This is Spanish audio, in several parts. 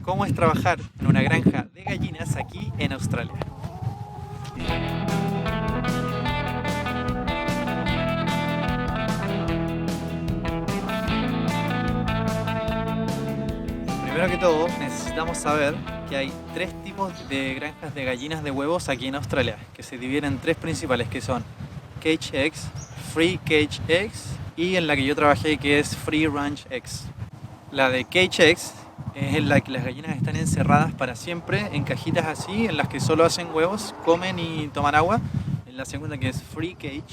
cómo es trabajar en una granja de gallinas aquí en Australia. Primero que todo, necesitamos saber que hay tres tipos de granjas de gallinas de huevos aquí en Australia, que se dividen en tres principales, que son Cage Eggs, Free Cage Eggs y en la que yo trabajé, que es Free Range Eggs. La de Cage Eggs es en la que las gallinas están encerradas para siempre en cajitas así, en las que solo hacen huevos, comen y toman agua. En la segunda, que es Free Cage,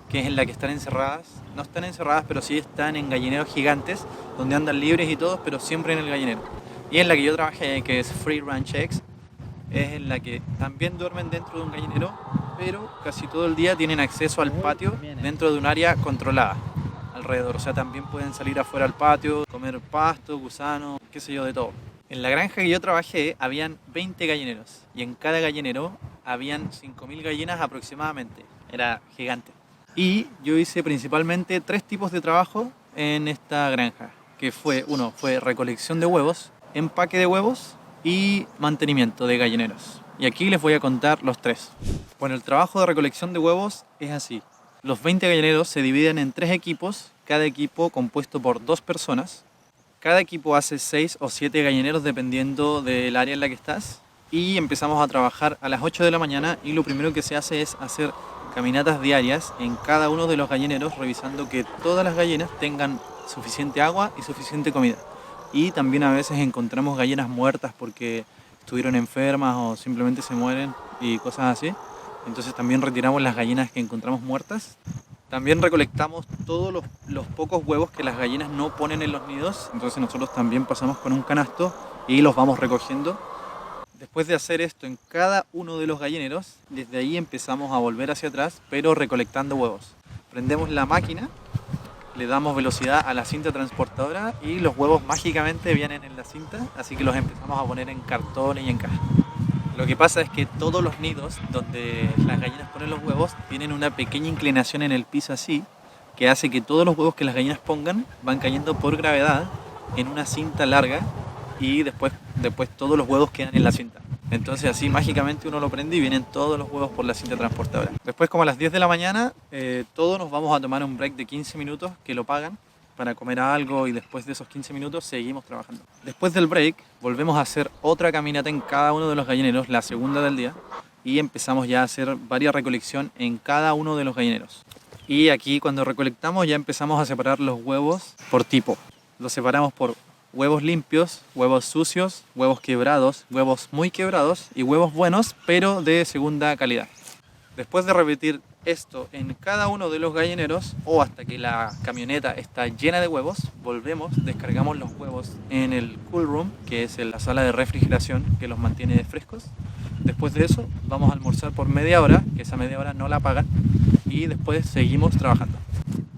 que es en la que están encerradas, no están encerradas, pero sí están en gallineros gigantes, donde andan libres y todos, pero siempre en el gallinero. Y en la que yo trabajé, que es Free Range Eggs, es en la que también duermen dentro de un gallinero, pero casi todo el día tienen acceso al patio dentro de un área controlada alrededor. O sea, también pueden salir afuera al patio, comer pasto, gusano, qué sé yo, de todo. En la granja que yo trabajé habían 20 gallineros y en cada gallinero habían 5.000 gallinas aproximadamente. Era gigante. Y yo hice principalmente tres tipos de trabajo en esta granja, que uno fue recolección de huevos, empaque de huevos y mantenimiento de gallineros. Y aquí les voy a contar los tres. Bueno, el trabajo de recolección de huevos es así. Los 20 gallineros se dividen en tres equipos, cada equipo compuesto por 2 personas. Cada equipo hace 6 o 7 gallineros dependiendo del área en la que estás. Y empezamos a trabajar a las 8 de la mañana y lo primero que se hace es hacer caminatas diarias en cada uno de los gallineros, revisando que todas las gallinas tengan suficiente agua y suficiente comida. Y también a veces encontramos gallinas muertas porque estuvieron enfermas o simplemente se mueren y cosas así. Entonces también retiramos las gallinas que encontramos muertas. También recolectamos todos los pocos huevos que las gallinas no ponen en los nidos. Entonces nosotros también pasamos con un canasto y los vamos recogiendo. Después de hacer esto en cada uno de los gallineros, desde ahí empezamos a volver hacia atrás, pero recolectando huevos. Prendemos la máquina, le damos velocidad a la cinta transportadora y los huevos mágicamente vienen en la cinta, así que los empezamos a poner en cartón y en caja. Lo que pasa es que todos los nidos donde las gallinas ponen los huevos tienen una pequeña inclinación en el piso así, que hace que todos los huevos que las gallinas pongan van cayendo por gravedad en una cinta larga y después todos los huevos quedan en la cinta. Entonces así mágicamente uno lo prende y vienen todos los huevos por la cinta transportadora. Después, como a las 10 de la mañana, todos nos vamos a tomar un break de 15 minutos que lo pagan para comer algo y después de esos 15 minutos seguimos trabajando. Después del break volvemos a hacer otra caminata en cada uno de los gallineros, la segunda del día, y empezamos ya a hacer varias recolección en cada uno de los gallineros. Y aquí cuando recolectamos ya empezamos a separar los huevos por tipo. Los separamos por huevos limpios, huevos sucios, huevos quebrados, huevos muy quebrados y huevos buenos pero de segunda calidad. Después de repetir esto en cada uno de los gallineros o hasta que la camioneta está llena de huevos, volvemos, descargamos los huevos en el cool room, que es la sala de refrigeración que los mantiene frescos. Después de eso vamos a almorzar por media hora, que esa media hora no la pagan, y después seguimos trabajando.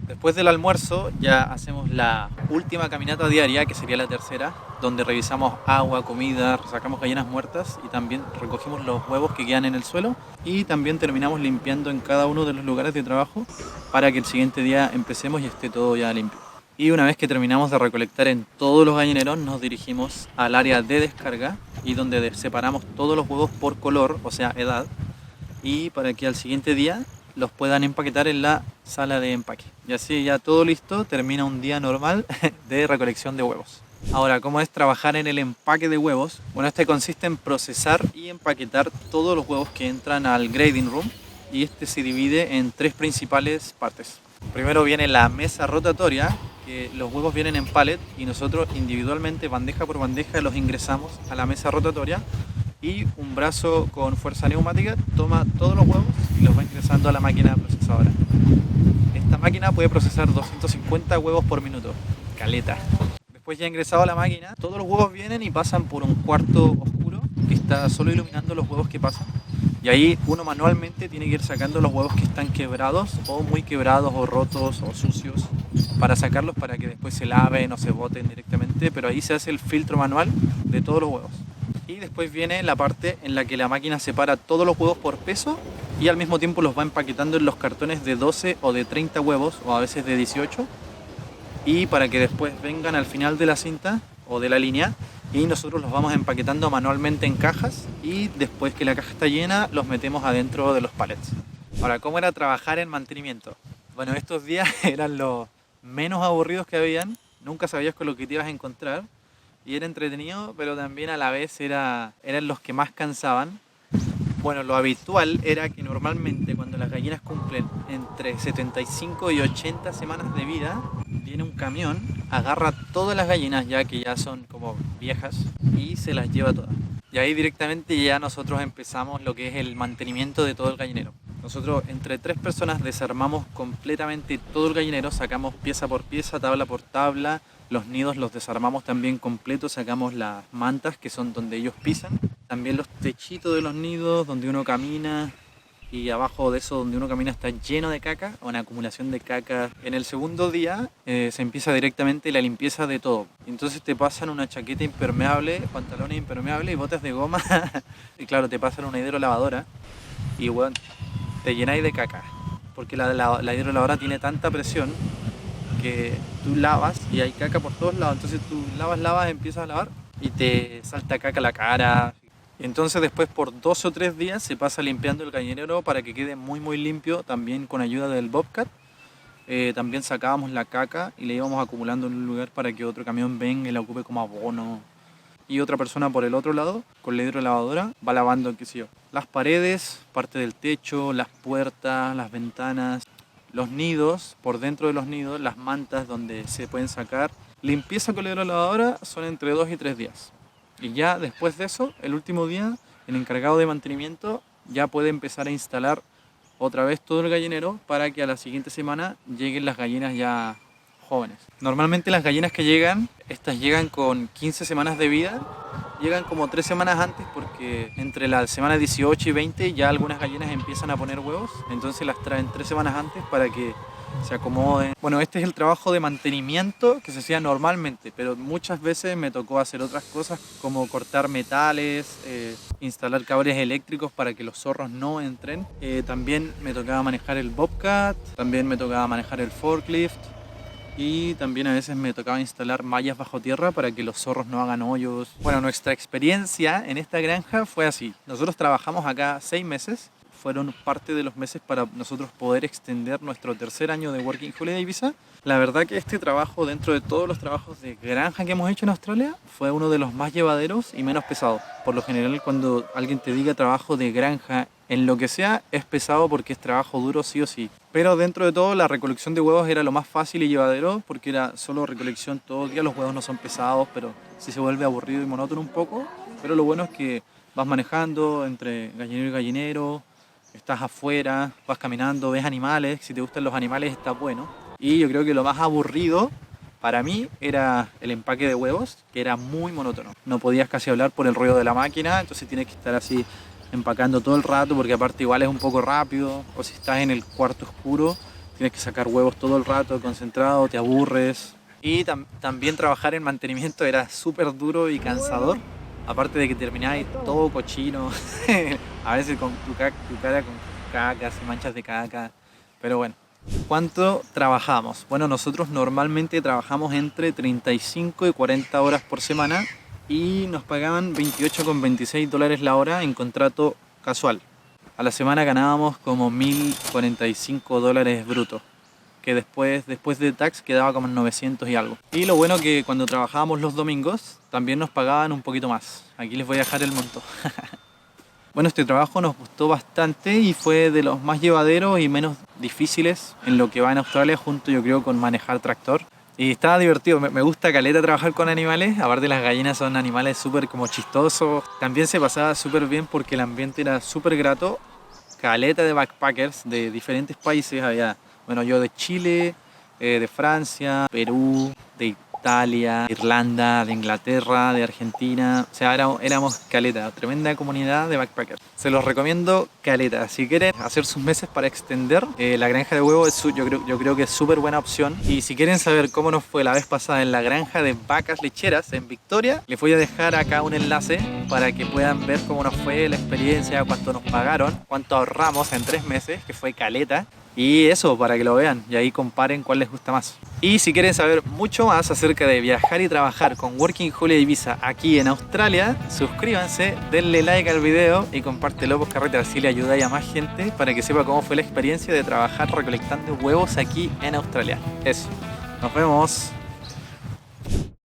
Después del almuerzo ya hacemos la última caminata diaria, que sería la tercera, donde revisamos agua, comida, sacamos gallinas muertas y también recogimos los huevos que quedan en el suelo y también terminamos limpiando en cada uno de los lugares de trabajo para que el siguiente día empecemos y esté todo ya limpio. Y una vez que terminamos de recolectar en todos los gallineros, nos dirigimos al área de descarga y donde separamos todos los huevos por color, o sea, edad, y para que al siguiente día los puedan empaquetar en la sala de empaque. Y así ya todo listo, termina un día normal de recolección de huevos. Ahora, ¿cómo es trabajar en el empaque de huevos? Bueno, este consiste en procesar y empaquetar todos los huevos que entran al grading room y este se divide en tres principales partes. Primero viene la mesa rotatoria, que los huevos vienen en pallet y nosotros individualmente, bandeja por bandeja, los ingresamos a la mesa rotatoria y un brazo con fuerza neumática toma todos los huevos y los va ingresando a la máquina procesadora. Esta máquina puede procesar 250 huevos por minuto, caleta. Después ya ingresado a la máquina, todos los huevos vienen y pasan por un cuarto oscuro que está solo iluminando los huevos que pasan. Y ahí uno manualmente tiene que ir sacando los huevos que están quebrados o muy quebrados o rotos o sucios para sacarlos para que después se laven o se boten directamente, pero ahí se hace el filtro manual de todos los huevos. Y después viene la parte en la que la máquina separa todos los huevos por peso y al mismo tiempo los va empaquetando en los cartones de 12 o de 30 huevos o a veces de 18 y para que después vengan al final de la cinta o de la línea y nosotros los vamos empaquetando manualmente en cajas y después que la caja está llena los metemos adentro de los pallets. Ahora, ¿cómo era trabajar en mantenimiento? Bueno, estos días eran los menos aburridos que habían, nunca sabías con lo que te ibas a encontrar y era entretenido, pero también a la vez eran los que más cansaban. Bueno, lo habitual era que normalmente cuando las gallinas cumplen entre 75 y 80 semanas de vida, viene un camión, agarra todas las gallinas ya que ya son como viejas y se las lleva todas. Y ahí directamente ya nosotros empezamos lo que es el mantenimiento de todo el gallinero. Nosotros entre 3 personas desarmamos completamente todo el gallinero, sacamos pieza por pieza, tabla por tabla, los nidos los desarmamos también completos, sacamos las mantas que son donde ellos pisan, también los techitos de los nidos donde uno camina y abajo de eso donde uno camina está lleno de caca, una acumulación de caca. En el segundo día se empieza directamente la limpieza de todo. Entonces te pasan una chaqueta impermeable, pantalones impermeables y botas de goma y claro, te pasan una hidrolavadora y bueno, te llenáis de caca porque la hidrolavadora tiene tanta presión que tú lavas y hay caca por todos lados, entonces tú lavas, empiezas a lavar y te salta caca a la cara. Entonces después por 2 o 3 días se pasa limpiando el gallinero para que quede muy limpio, también con ayuda del Bobcat. También sacábamos la caca y la íbamos acumulando en un lugar para que otro camión venga y la ocupe como abono. Y otra persona por el otro lado, con la hidrolavadora, va lavando, qué sé yo, las paredes, parte del techo, las puertas, las ventanas, los nidos, por dentro de los nidos, las mantas donde se pueden sacar. Limpieza con la hidrolavadora son entre 2 y 3 días. Y ya después de eso, el último día, el encargado de mantenimiento ya puede empezar a instalar otra vez todo el gallinero para que a la siguiente semana lleguen las gallinas ya jóvenes. Normalmente las gallinas que llegan, estas llegan con 15 semanas de vida, llegan como 3 semanas antes porque entre la semana 18 y 20 ya algunas gallinas empiezan a poner huevos, entonces las traen 3 semanas antes para que se acomoden. Bueno, este es el trabajo de mantenimiento que se hacía normalmente, pero muchas veces me tocó hacer otras cosas como cortar metales, instalar cables eléctricos para que los zorros no entren. También me tocaba manejar el Bobcat, también me tocaba manejar el forklift y también a veces me tocaba instalar mallas bajo tierra para que los zorros no hagan hoyos. Bueno, nuestra experiencia en esta granja fue así. Nosotros trabajamos acá 6 meses. Fueron parte de los meses para nosotros poder extender nuestro tercer año de Working Holiday Visa. La verdad que este trabajo, dentro de todos los trabajos de granja que hemos hecho en Australia, fue uno de los más llevaderos y menos pesados. Por lo general, cuando alguien te diga trabajo de granja en lo que sea, es pesado porque es trabajo duro sí o sí. Pero dentro de todo, la recolección de huevos era lo más fácil y llevadero porque era solo recolección todo el día. Los huevos no son pesados, pero sí se vuelve aburrido y monótono un poco. Pero lo bueno es que vas manejando entre gallinero y gallinero, estás afuera, vas caminando, ves animales, si te gustan los animales está bueno. Y yo creo que lo más aburrido para mí era el empaque de huevos, que era muy monótono. No podías casi hablar por el ruido de la máquina, entonces tienes que estar así empacando todo el rato porque aparte igual es un poco rápido, o si estás en el cuarto oscuro tienes que sacar huevos todo el rato concentrado, te aburres. Y también trabajar en mantenimiento era súper duro y cansador. Aparte de que terminabas todo cochino, a veces con tu cara con cacas y manchas de caca. Pero bueno, ¿cuánto trabajamos? Bueno, nosotros normalmente trabajamos entre 35 y 40 horas por semana y nos pagaban 28,26 dólares la hora en contrato casual. A la semana ganábamos como 1.045 dólares brutos, que después de tax quedaba como en 900 y algo. Y lo bueno que cuando trabajábamos los domingos también nos pagaban un poquito más. Aquí les voy a dejar el monto. Bueno, este trabajo nos gustó bastante y fue de los más llevaderos y menos difíciles en lo que va en Australia, junto yo creo con manejar tractor. Y estaba divertido, me gusta caleta trabajar con animales, aparte las gallinas son animales súper como chistosos. También se pasaba súper bien porque el ambiente era súper grato. Caleta de backpackers de diferentes países había. Bueno, yo de Chile, de Francia, Perú, de Italia, de Irlanda, de Inglaterra, de Argentina. O sea, éramos caleta, tremenda comunidad de backpackers. Se los recomiendo caleta. Si quieren hacer sus meses para extender, la granja de huevos yo creo que es súper buena opción. Y si quieren saber cómo nos fue la vez pasada en la granja de vacas lecheras en Victoria, les voy a dejar acá un enlace para que puedan ver cómo nos fue la experiencia, cuánto nos pagaron, cuánto ahorramos en 3 meses, que fue caleta. Y eso, para que lo vean y ahí comparen cuál les gusta más. Y si quieren saber mucho más acerca de viajar y trabajar con Working Holiday Visa aquí en Australia, suscríbanse, denle like al video y compártelo por carretera, así le ayudáis a más gente para que sepa cómo fue la experiencia de trabajar recolectando huevos aquí en Australia. Eso, nos vemos.